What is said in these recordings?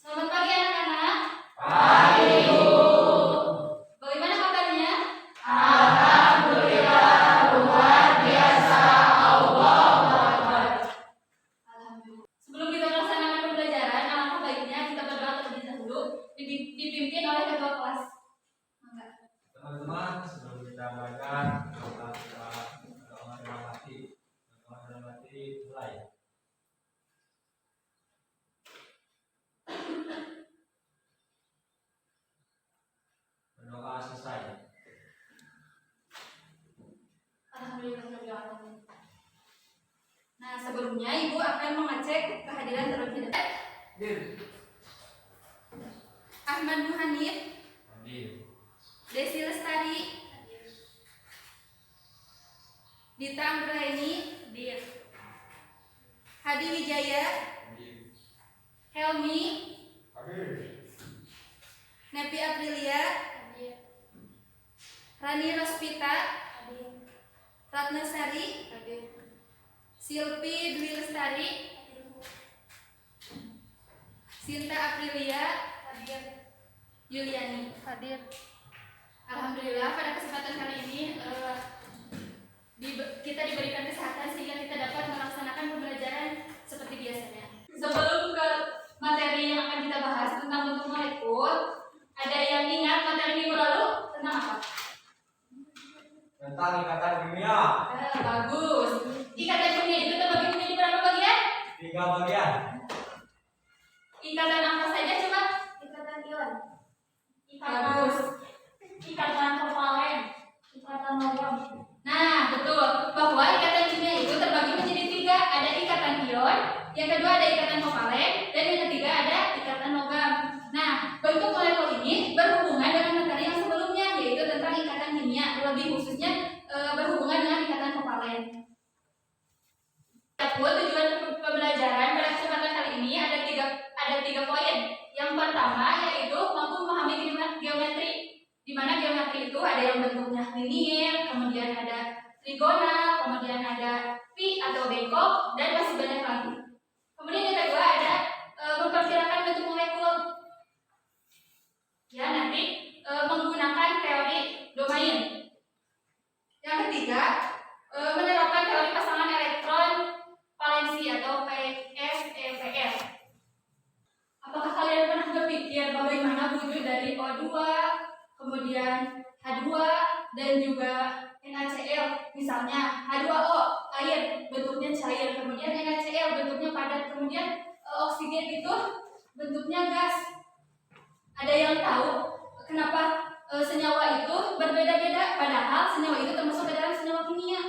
Selamat pagi anak-anak. Pagi, Bu. Bagaimana kabarnya? Alhamdulillah, luar biasa. Allahu Akbar. Alhamdulillah. Sebelum kita melaksanakan pembelajaran, alangkah baiknya kita berdoa terlebih dahulu, dipimpin oleh ketua kelas. Teman-teman, sebelum kita belajar, kita berdoa dalam hati. Berdoa dalam hati, mulai. Berdoa selesai. Alhamdulillah. Nah, sebelumnya Ibu akan mengecek kehadiran terlebih dahulu. Hadir. Ahmad Muhanif, Hadir. Desi Lestari, Dita Anggraini, Hadi Wijaya, Hadir. Helmi, Hadir. Nepi Aprilia, Rani Rospita, Ratna Sari, Silpi Dwi Lestari, Sinta Aprilia, Yuliani. Hadir. Alhamdulillah pada kesempatan kali ini kita diberikan kesehatan sehingga kita dapat melaksanakan pembelajaran seperti biasanya. Sebelum ke materi yang akan kita bahas tentang bentuk molekul, ada yang ingat materi minggu lalu tentang apa? Tentang ikatan kimia. Bagus. Ikatan kimia itu terbagi menjadi berapa bagian? 3 bagian. Ikatan apa saja coba? Ikatan ion, Bagus. ikatan kovalen, ikatan logam. Nah, betul. Bahwa ikatan kimia itu terbagi menjadi 3. Ada ikatan ion, yang kedua ada ikatan kovalen, dan yang ketiga ada ikatan logam. Nah, bentuk molekul ini berhubungan dengan materi yang sebelumnya, yaitu tentang ikatan kimia, lebih khususnya berhubungan dengan ikatan kovalen. Adapun tujuan pembelajaran pada kesempatan kali ini ada tiga poin. Yang pertama yaitu mampu memahami geometri, di mana geometri itu ada yang bentuknya linier, kemudian ada trigonal, kemudian ada pi atau bengkok, dan masih banyak lagi. Kemudian yang kedua ada memperkirakan bentuk molekul. Ya, nanti menggunakan teori domain. Yang ketiga menerapkan teori pasangan elektron valensi atau PSEVR. Apakah kalian pernah berpikir bagaimana wujud dari O2, kemudian H2, dan juga NaCl? Misalnya H2O, air, bentuknya cair, kemudian NaCl, bentuknya padat, kemudian oksigen itu bentuknya gas. Ada yang tahu kenapa senyawa itu berbeda-beda, padahal senyawa itu termasuk ke dalam senyawa kimia?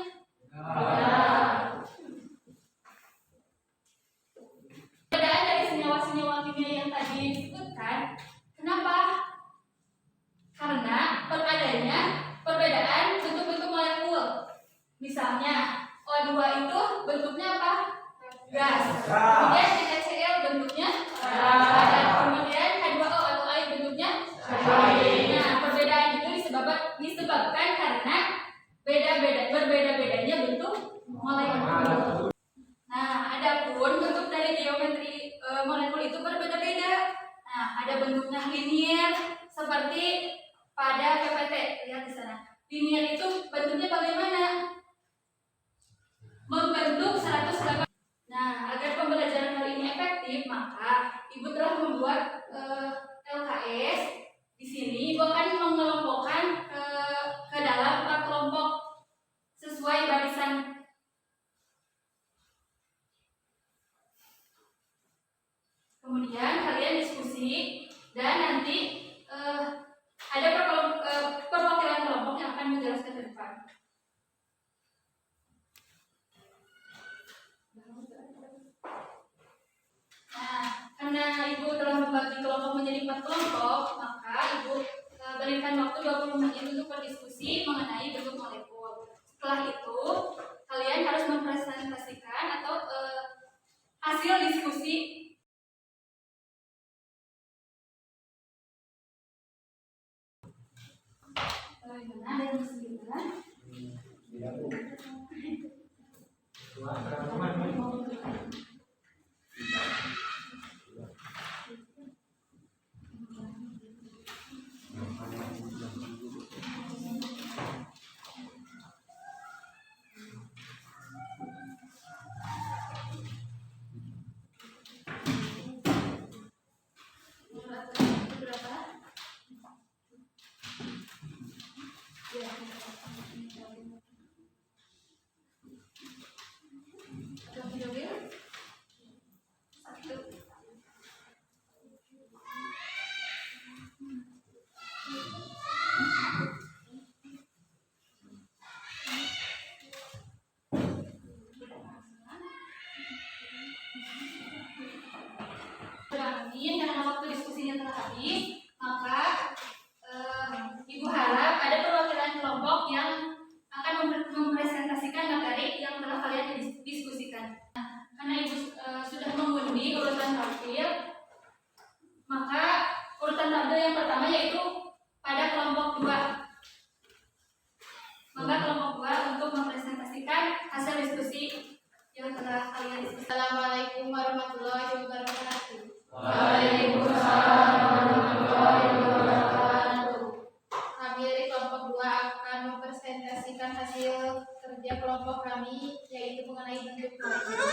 Perbedaan dari senyawa-senyawa kimia yang tadi disebutkan, kenapa? Karena adanya perbedaan bentuk-bentuk molekul. Misalnya O2 itu bentuknya apa? Gas. Kemudian NaCl bentuknya padat. Kemudian H2O atau air bentuknya cair. Nah, perbedaan itu disebabkan karena berbeda-bedanya bentuk molekul. Nah, adapun bentuk dari geometri molekul itu berbeda-beda. Nah, ada bentuknya linier seperti pada PPT. Lihat di sana. Linier itu bentuknya bagaimana? Membentuk 180. Nah, agar pembelajaran kali ini efektif, maka Ibu telah membuat LKS. Di sini Ibu akan mengelompokkan ke dalam 4 kelompok sesuai barisan. Kemudian kalian diskusi dan nanti ada perwakilan kelompok yang akan menjelaskan ke depan. Nah, karena Ibu telah membagi kelompok menjadi 4 kelompok, maka Ibu berikan waktu 20 menit untuk berdiskusi mengenai bentuk molekul. Setelah itu, kalian harus mempresentasikan atau hasil diskusi. Bagaimana ada yang kesulitan? diskusinya telah habis, maka Ibu harap ada perwakilan kelompok yang akan mempresentasikan materi yang telah kalian diskusikan. Karena Ibu sudah mengundi urutan tampil, maka urutan tampil yang pertama yaitu pada kelompok 2. Maka kelompok 2 untuk mempresentasikan hasil diskusi yang telah kalian diskusikan. Assalamualaikum warahmatullahi wabarakatuh. Waalaikumsalam warahmatullahi wabarakatuh. Kami dari kelompok 2 akan mempresentasikan hasil kerja kelompok kami, yaitu mengenai bentuk molekul.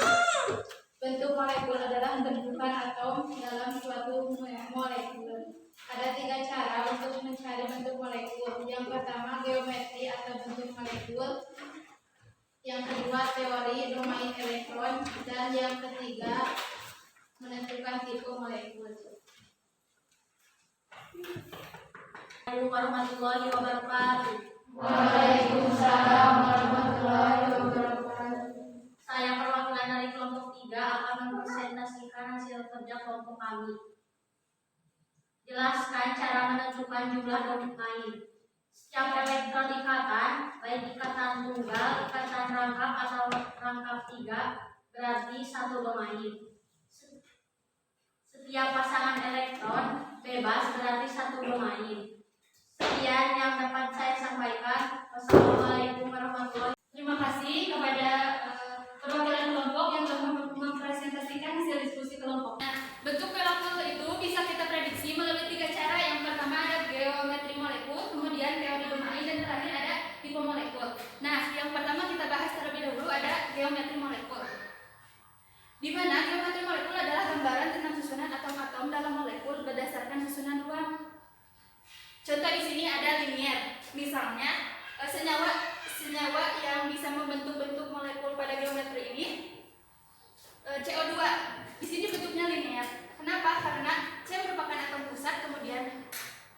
Bentuk molekul adalah bentukan atom dalam suatu molekul. Ada 3 cara untuk mencari bentuk molekul. Yang pertama, geometri atau bentuk molekul. Yang kedua, teori domain elektron. Dan yang ketiga, menentukan tipe molekul. Assalamualaikum warahmatullahi wabarakatuh. Waalaikumsalam warahmatullahi wabarakatuh. Saya perwakilan dari kelompok 3 akan mempresentasikan hasil kerja kelompok kami. Jelaskan cara menentukan jumlah domain. Setiap elektron ikatan, baik ikatan tunggal, ikatan rangkap atau rangkap 3, berarti satu domain. Setiap pasangan elektron bebas berarti satu domain. Sekian yang dapat saya sampaikan. Wassalamualaikum warahmatullahi wabarakatuh. Terima kasih kepada perwakilan kelompok yang telah mempresentasikan hasil diskusi kelompoknya. Bentuk molekul itu bisa kita prediksi melalui 3 cara. Yang pertama ada geometri molekul, kemudian teori domain, dan terakhir ada tipe molekul. Nah, yang pertama kita bahas terlebih dahulu ada geometri molekul. Di mana geometri molekul adalah gambaran tentang susunan atom-atom dalam molekul berdasarkan susunan ruang. Contoh di sini ada linier. Misalnya senyawa yang bisa membentuk bentuk molekul pada geometri ini CO2. Di sini bentuknya linear. Kenapa? Karena C merupakan atom pusat, kemudian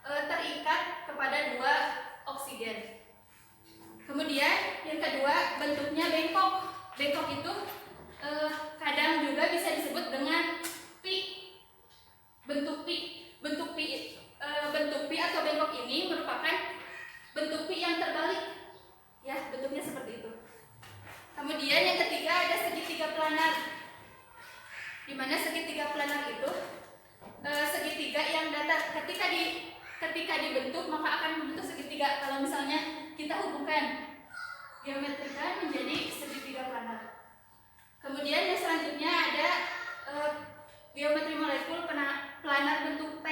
terikat kepada 2 oksigen. Kemudian yang kedua, bentuknya bengkok. Bengkok itu kadang juga bisa disebut dengan pi. Bentuk pi atau bengkok ini merupakan bentuk pi yang terbalik. Ya, bentuknya seperti itu. Kemudian yang ketiga ada segitiga planar. Di mana segitiga planar itu segitiga yang datar. Ketika dibentuk maka akan membentuk segitiga. Kalau misalnya kita hubungkan geometrika menjadi segitiga planar. Kemudian yang selanjutnya ada geometri molekul planar bentuk T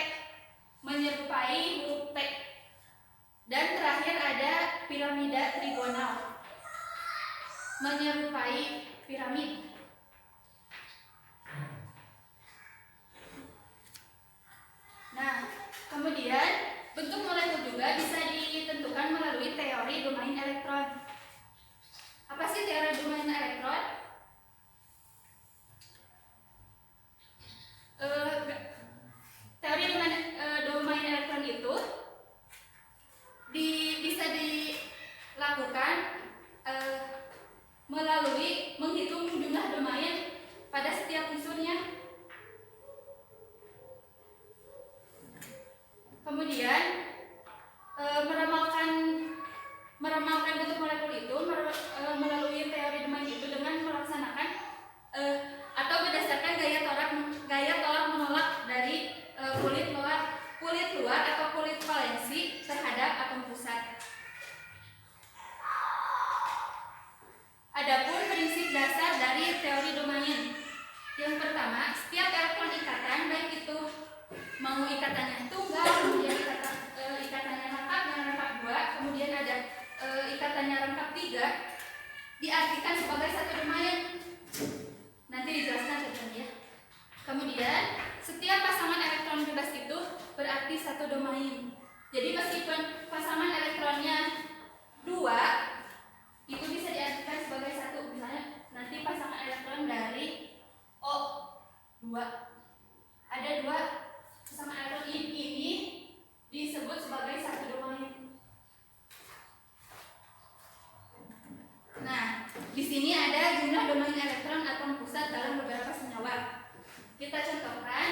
menyerupai huruf T. Dan terakhir ada piramida trigonal menyerupai piramid. Nah, kemudian bentuk molekul juga bisa ditentukan melalui teori domain elektron. Apa sih teori domain elektron? Teori domain elektron itu bisa dilakukan melalui menghitung jumlah domain pada setiap unsurnya. Kemudian meramalkan bentuk molekul itu melalui teori domain itu dengan melaksanakan atau berdasarkan gaya tolak menolak dari kulit luar atau kulit valensi terhadap atom pusat. Adapun prinsip dasar dari teori domain. Yang pertama, setiap elektron ikatan, baik itu mau ikatannya tunggal, kemudian ikatannya rangkap yang rangkap 2, kemudian ada ikatannya rangkap 3, diartikan sebagai satu domain. Nanti dijelaskan contohnya. Kemudian setiap pasangan elektron bebas itu berarti satu domain. Jadi meskipun pasangan elektronnya 2, itu bisa diartikan sebagai satu. Misalnya nanti pasangan elektron dari O2, ada 2 pasangan elektron ini disebut sebagai satu domain. Nah, di sini ada jumlah domain elektron atom pusat dalam beberapa senyawa. Kita contohkan.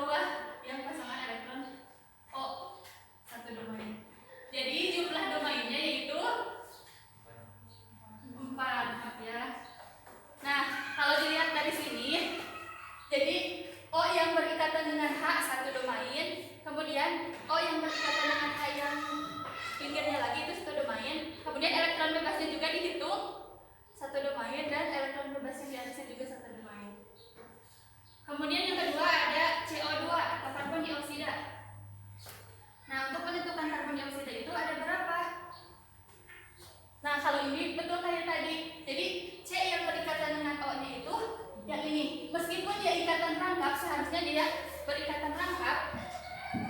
bawah yang pasangan elektron O satu domain. Jadi jumlah domainnya yaitu 4, maaf ya. Nah, kalau dilihat dari sini, jadi O yang berikatan dengan H satu domain, kemudian O yang berikatan dengan H yang pinggirnya lagi itu satu domain, kemudian elektron bebasnya juga dihitung satu domain dan elektron bebas yang di atasnya juga satu domain. Kemudian yang kedua ada CO2 atau karbon dioksida. Nah, untuk menentukan karbon dioksida itu ada berapa? Nah, kalau ini betul kayak tadi. Jadi C yang berikatan dengan O-nya itu yang ini. Meskipun dia ikatan rangkap, seharusnya dia berikatan rangkap,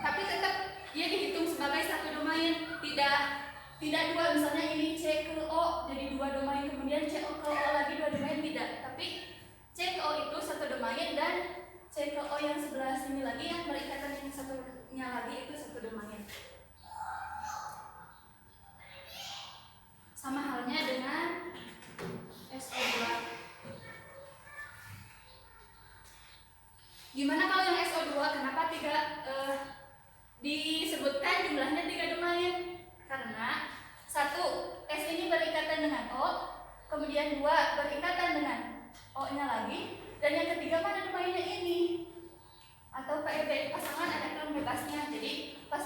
tapi tetap dia dihitung sebagai satu domain. Tidak dua, misalnya ini C ke O jadi dua domain, kemudian CO ke O lagi dua domain, tidak. Tapi C ke O itu satu domain dan C ke O yang sebelah sini lagi yang berikatan yang satunya lagi itu satu domain. Sama halnya dengan SO2. Gimana kalau yang SO2? Kenapa disebutkan jumlahnya 3 domain? Karena satu, S ini berikatan dengan O, kemudian 2 berikatan dengan O-nya lagi, dan yang ketiga mana domainnya ini? Atau PEB, pasangan elektron bebasnya. Jadi pas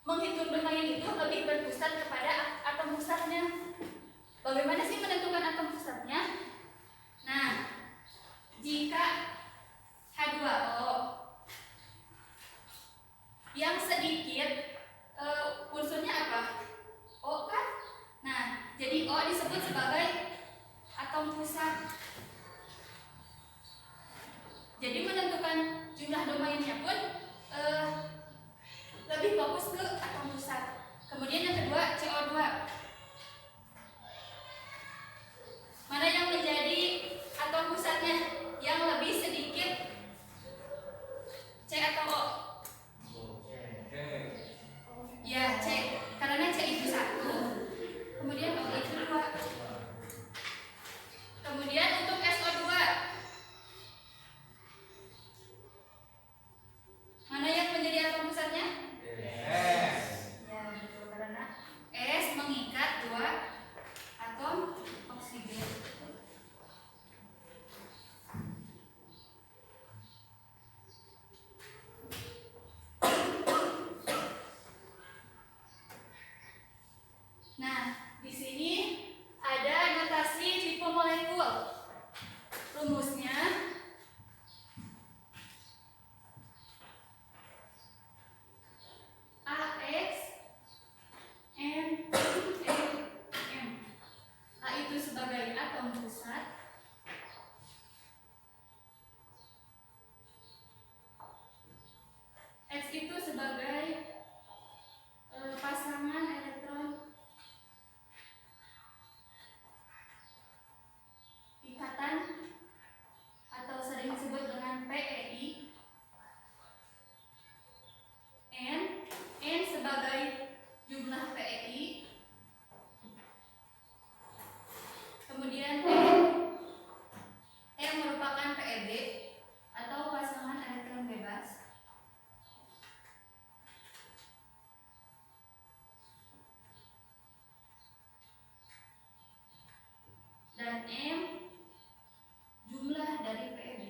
menghitung domain itu lebih berpusat kepada atom pusatnya. Bagaimana sih menentukan atom pusatnya? Nah, jika H2O yang sedikit unsurnya apa? O kan? Nah, jadi O disebut sebagai atom pusat. Jadi menentukan jumlah domainnya pun lebih fokus ke atom pusat. Kemudian yang kedua CO2. Mana yang menjadi atom pusatnya yang lebih sedikit? C atau O? Ya, C. Karena C itu 1, kemudian O itu 2. Kemudian untuk SO2, mana yang menjadi atom pusatnya? Ya, betul. Karena S mengikat 2 atom oksigen. Nah, di sini ada notasi tipe molekul. Rumusnya AX N E M. A itu sebagai atom pusat, X itu sebagai pasangan elektron ikatan atau sering disebut dengan PEI. N sebagai jumlah PEI. Kemudian E merupakan PEB atau pasangan elektron bebas. Dan M jumlah dari PEB.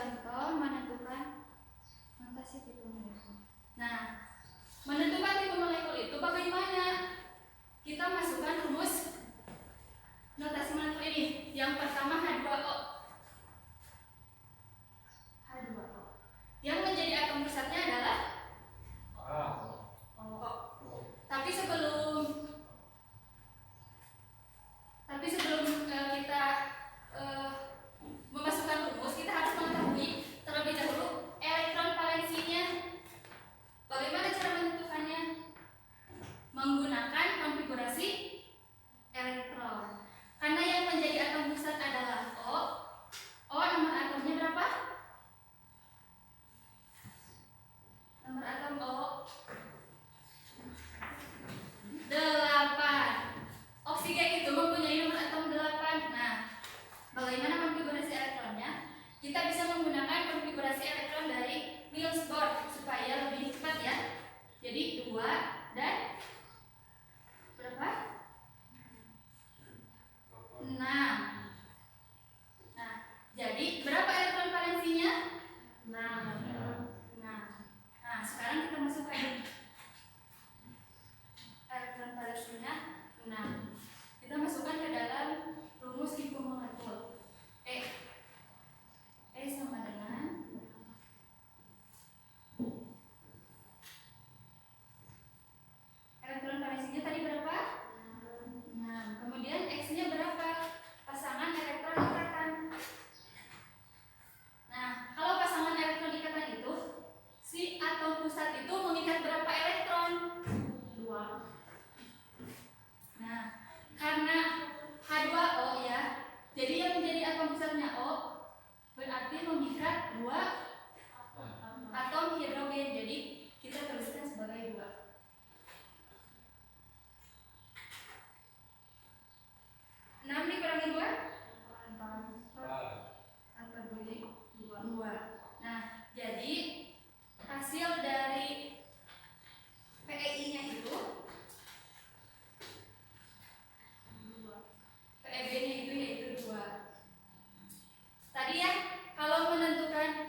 contoh menentukan notasi tipe molekul. Nah, menentukan tipe molekul itu bagaimana? Kita masukkan rumus notasi molekul ini. Yang pertama H2O. H2O. Yang menjadi atom pusatnya adalah O. Tapi sebelum kita memasukkan rumus, kita harus mengetahui terlebih dahulu elektron valensinya. Bagaimana cara menentukannya? Menggunakan konfigurasi elektron. Karena yang menjadi atom pusat adalah O. O nomor atomnya berapa? Nomor atom O 8. Oksigen itu mempunyai nomor atom 8. Nah, bagaimana konfigurasi elektronnya? Kita bisa menggunakan konfigurasi elektron dari Niels Bohr supaya lebih cepat ya. Jadi 2 dan berapa? 6. Nah, jadi berapa elektron valensinya? 6. Nah, sekarang kita masukkan elektron valensinya 6. Kita masukkan ke dalam rumus tipe molekul. E sama dengan elektron valensinya tadi berapa? 6. Kemudian X-nya berapa? Pasangan elektron ikatan. Nah, kalau pasangan elektron ikatan itu, si atom pusat itu mengikat berapa elektron? 2. Nah, karena H2O ya, jadi yang menjadi atom pusatnya O berarti mengikat 2 atom hidrogen. Jadi kita tuliskan sebagai 2. 6 dikurangi 2? Apa boleh? 2. Nah, jadi hasil dari PEI-nya itu, PEB-nya itu yaitu 2. Tadi ya, kalau menentukan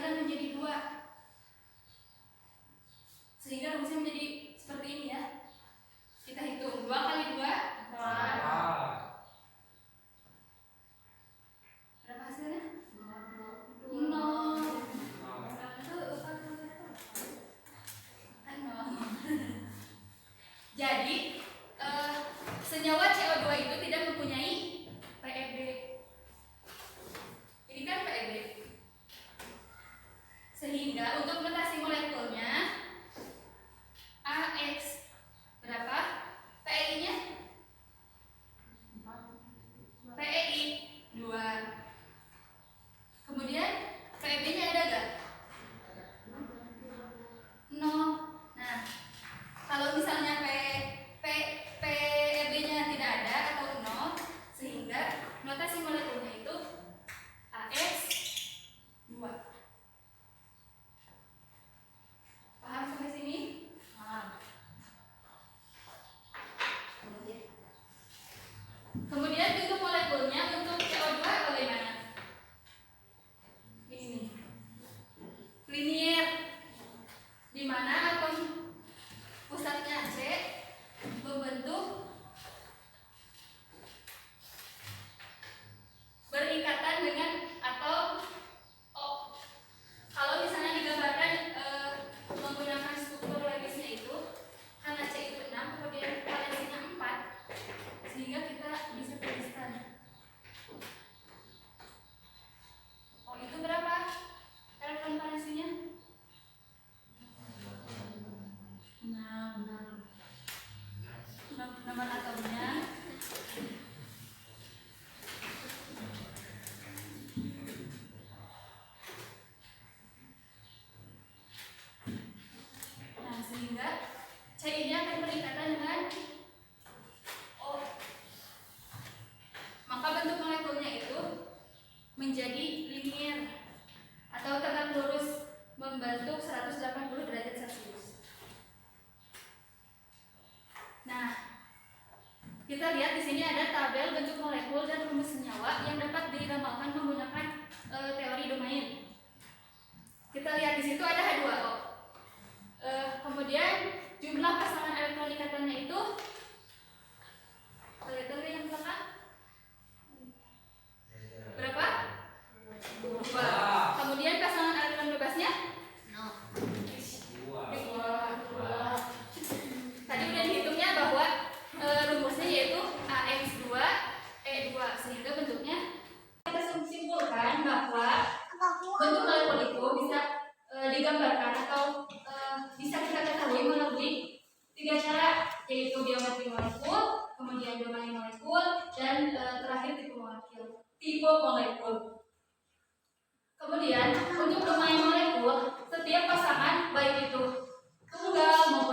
digambarkan menjadi 2. Sehingga rumusnya menjadi seperti ini ya. Kita hitung 2 kali 2 berapa hasilnya? 0. Jadi senyawa CO2 itu tidak mempunyai PEB. Ini kan PEB. Sehingga untuk notasi molekulnya AX berapa? PEI-nya? PEI 2. Kemudian PEB-nya ada gak? 0. Nah, kalau misalnya PEB-nya tidak ada atau 0, sehingga notasi molekulnya itu AX 2. Paham sampai sini? Kemudian bentuk molekulnya untuk CO2 bagaimana? Ini linier, di mana atom pusatnya C membentuk berikatan dengan atau O. Kalau misalnya digambarkan menggunakan struktur legisnya itu, karena C itu 6, kemudian valensinya 4, sehingga kita bisa tuliskan O itu berapa elektron valensinya? 6. Nomor atomnya sehingga C ini akan berikatan dengan O. Maka bentuk molekulnya itu menjadi linier atau tegak lurus membentuk 180 derajat Celcius. Nah, kita lihat di sini ada tabel bentuk molekul dan rumus senyawa yang dapat diramalkan menggunakan teori domain. Kita lihat di situ ada H2O. Kemudian jumlah pasangan elektron ikatannya itu lihat dulu yang belakang berapa? 2. Kemudian pasangan elektron bebasnya 2. Tadi udah dihitungnya bahwa rumusnya yaitu AX2 E2, sehingga bentuknya kita simpulkan bahwa bentuk molekul itu bisa digambarkan atau bisa kita ketahui melalui 3 cara, yaitu geometri molekul, kemudian domain molekul, dan terakhir tipe molekul. Kemudian untuk domain molekul, setiap pasangan baik itu tunggal maupun